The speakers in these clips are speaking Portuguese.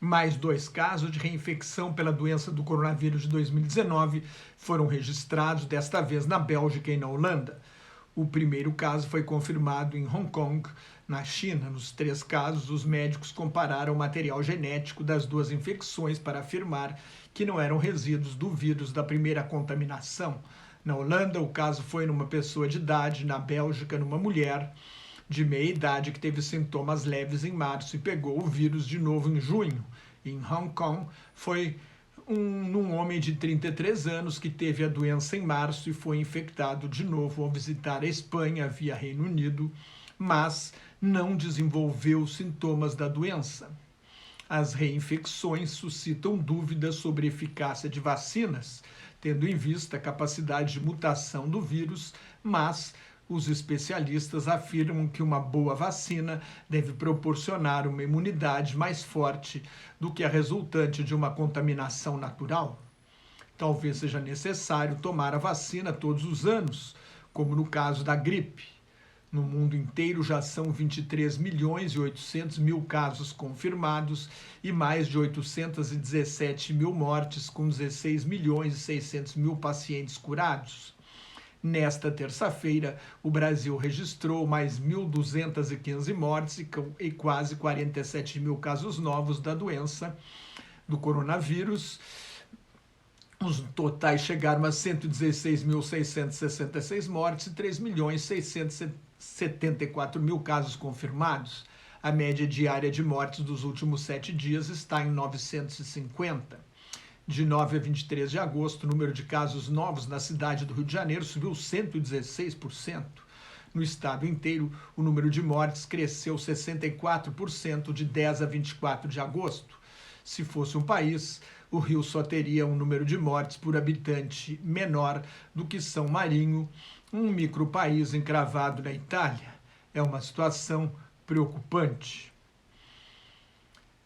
Mais 2 casos de reinfecção pela doença do coronavírus de 2019 foram registrados, desta vez na Bélgica e na Holanda. O primeiro caso foi confirmado em Hong Kong, na China. Nos 3 casos, os médicos compararam o material genético das 2 infecções para afirmar que não eram resíduos do vírus da primeira contaminação. Na Holanda, o caso foi numa pessoa de idade, na Bélgica, numa mulher de meia idade que teve sintomas leves em março e pegou o vírus de novo em junho. Em Hong Kong, foi num homem de 33 anos que teve a doença em março e foi infectado de novo ao visitar a Espanha via Reino Unido, mas não desenvolveu sintomas da doença. As reinfecções suscitam dúvidas sobre a eficácia de vacinas, tendo em vista a capacidade de mutação do vírus, mas os especialistas afirmam que uma boa vacina deve proporcionar uma imunidade mais forte do que a resultante de uma contaminação natural. Talvez seja necessário tomar a vacina todos os anos, como no caso da gripe. No mundo inteiro já são 23 milhões e 800 mil casos confirmados e mais de 817 mil mortes, com 16 milhões e 600 mil pacientes curados. Nesta terça-feira, o Brasil registrou mais 1.215 mortes e quase 47 mil casos novos da doença do coronavírus. Os totais chegaram a 116.666 mortes e 3.674 mil casos confirmados. A média diária de mortes dos últimos 7 dias está em 950. De 9 a 23 de agosto, o número de casos novos na cidade do Rio de Janeiro subiu 116%. No estado inteiro, o número de mortes cresceu 64% de 10 a 24 de agosto. Se fosse um país, o Rio só teria um número de mortes por habitante menor do que São Marinho, um micropaís encravado na Itália. É uma situação preocupante.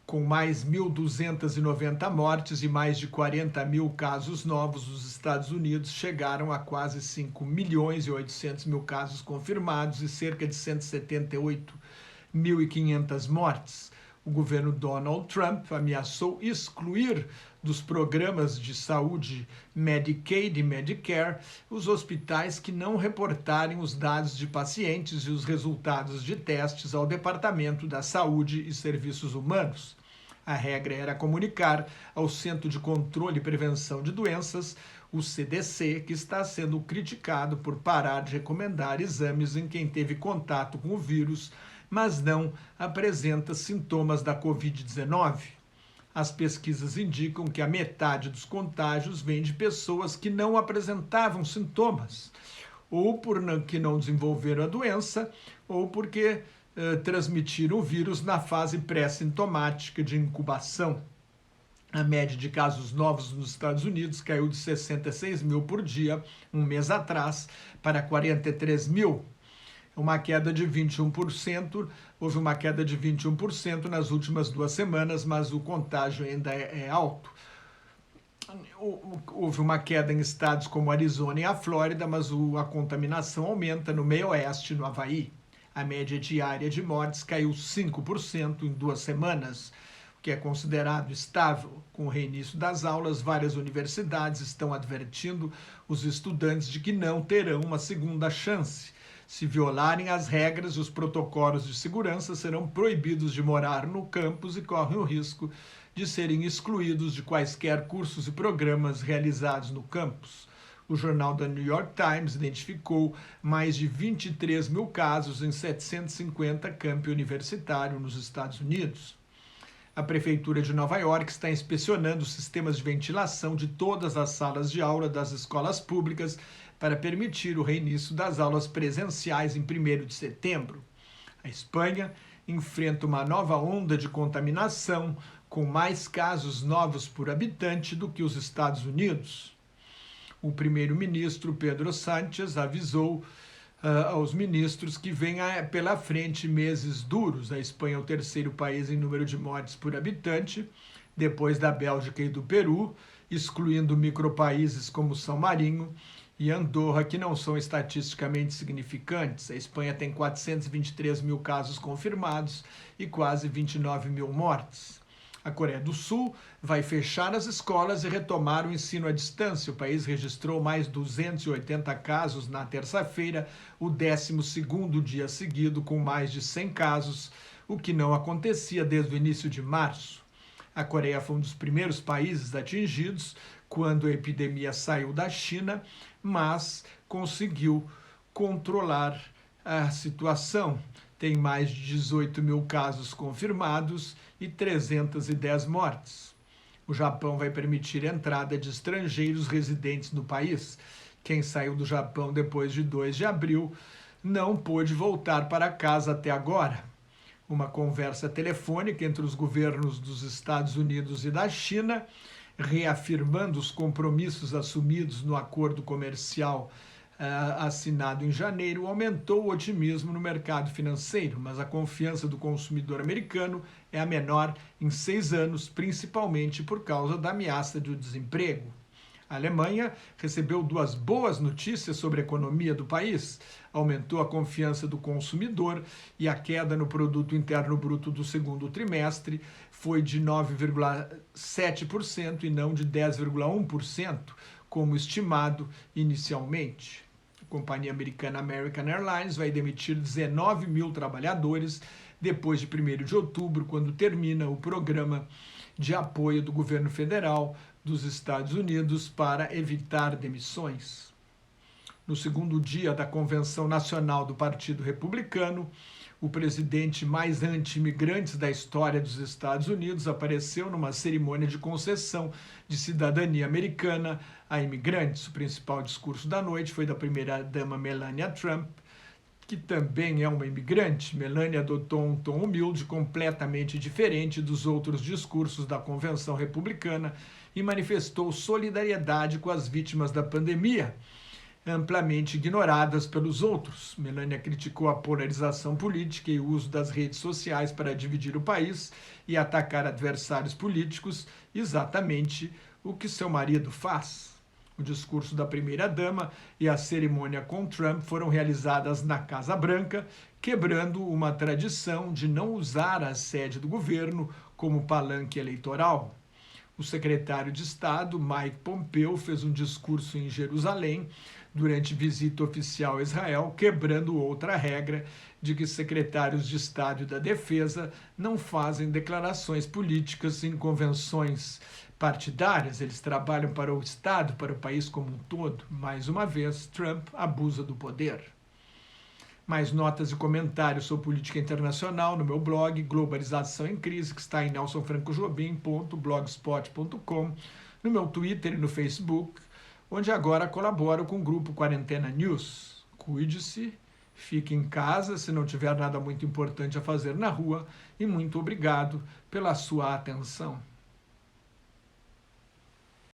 Com mais 1.290 mortes e mais de 40 mil casos novos, os Estados Unidos chegaram a quase 5 milhões e 800 mil casos confirmados e cerca de 178.500 mortes. O governo Donald Trump ameaçou excluir dos programas de saúde Medicaid e Medicare os hospitais que não reportarem os dados de pacientes e os resultados de testes ao Departamento da Saúde e Serviços Humanos. A regra era comunicar ao Centro de Controle e Prevenção de Doenças, o CDC, que está sendo criticado por parar de recomendar exames em quem teve contato com o vírus, mas não apresenta sintomas da Covid-19. As pesquisas indicam que a metade dos contágios vem de pessoas que não apresentavam sintomas, ou porque não desenvolveram a doença, ou porque transmitiram o vírus na fase pré-sintomática de incubação. A média de casos novos nos Estados Unidos caiu de 66 mil por dia, um mês atrás, para 43 mil. Uma queda de 21%, houve uma queda de 21% nas últimas 2 semanas, mas o contágio ainda é alto. Houve uma queda em estados como Arizona e a Flórida, mas a contaminação aumenta no meio oeste, no Havaí. A média diária de mortes caiu 5% em 2 semanas, o que é considerado estável. Com o reinício das aulas, várias universidades estão advertindo os estudantes de que não terão uma segunda chance. Se violarem as regras e os protocolos de segurança, serão proibidos de morar no campus e correm o risco de serem excluídos de quaisquer cursos e programas realizados no campus. O jornal The New York Times identificou mais de 23 mil casos em 750 campi universitários nos Estados Unidos. A Prefeitura de Nova York está inspecionando os sistemas de ventilação de todas as salas de aula das escolas públicas para permitir o reinício das aulas presenciais em 1º de setembro. A Espanha enfrenta uma nova onda de contaminação, com mais casos novos por habitante do que os Estados Unidos. O primeiro-ministro Pedro Sánchez avisou aos ministros que vem pela frente meses duros. A Espanha é o 3º país em número de mortes por habitante, depois da Bélgica e do Peru, excluindo micropaíses como São Marinho e Andorra, que não são estatisticamente significantes. A Espanha tem 423 mil casos confirmados e quase 29 mil mortes. A Coreia do Sul vai fechar as escolas e retomar o ensino à distância. O país registrou mais 280 casos na terça-feira, o 12º dia seguido com mais de 100 casos, o que não acontecia desde o início de março. A Coreia foi um dos primeiros países atingidos quando a epidemia saiu da China, mas conseguiu controlar a situação. Tem mais de 18 mil casos confirmados e 310 mortes. O Japão vai permitir a entrada de estrangeiros residentes no país. Quem saiu do Japão depois de 2 de abril não pôde voltar para casa até agora. Uma conversa telefônica entre os governos dos Estados Unidos e da China, reafirmando os compromissos assumidos no acordo comercial assinado em janeiro, aumentou o otimismo no mercado financeiro, mas a confiança do consumidor americano é a menor em 6 anos, principalmente por causa da ameaça do desemprego. A Alemanha recebeu 2 boas notícias sobre a economia do país. Aumentou a confiança do consumidor e a queda no produto interno bruto do segundo trimestre foi de 9,7% e não de 10,1%, como estimado inicialmente. A companhia americana American Airlines vai demitir 19 mil trabalhadores depois de 1º de outubro, quando termina o programa de apoio do governo federal dos Estados Unidos para evitar demissões. No segundo dia da Convenção Nacional do Partido Republicano, o presidente mais anti-imigrantes da história dos Estados Unidos apareceu numa cerimônia de concessão de cidadania americana a imigrantes. O principal discurso da noite foi da primeira-dama Melania Trump, que também é uma imigrante. Melania adotou um tom humilde, completamente diferente dos outros discursos da Convenção Republicana, e manifestou solidariedade com as vítimas da pandemia, amplamente ignoradas pelos outros. Melania criticou a polarização política e o uso das redes sociais para dividir o país e atacar adversários políticos, exatamente o que seu marido faz. O discurso da primeira-dama e a cerimônia com Trump foram realizadas na Casa Branca, quebrando uma tradição de não usar a sede do governo como palanque eleitoral. O secretário de Estado, Mike Pompeo, fez um discurso em Jerusalém durante visita oficial a Israel, quebrando outra regra de que secretários de Estado e da Defesa não fazem declarações políticas em convenções partidárias. Eles trabalham para o Estado, para o país como um todo. Mais uma vez, Trump abusa do poder. Mais notas e comentários sobre política internacional no meu blog Globalização em Crise, que está em nelsonfrancojobim.blogspot.com, no meu Twitter e no Facebook, onde agora colaboro com o grupo Quarentena News. Cuide-se, fique em casa se não tiver nada muito importante a fazer na rua e muito obrigado pela sua atenção.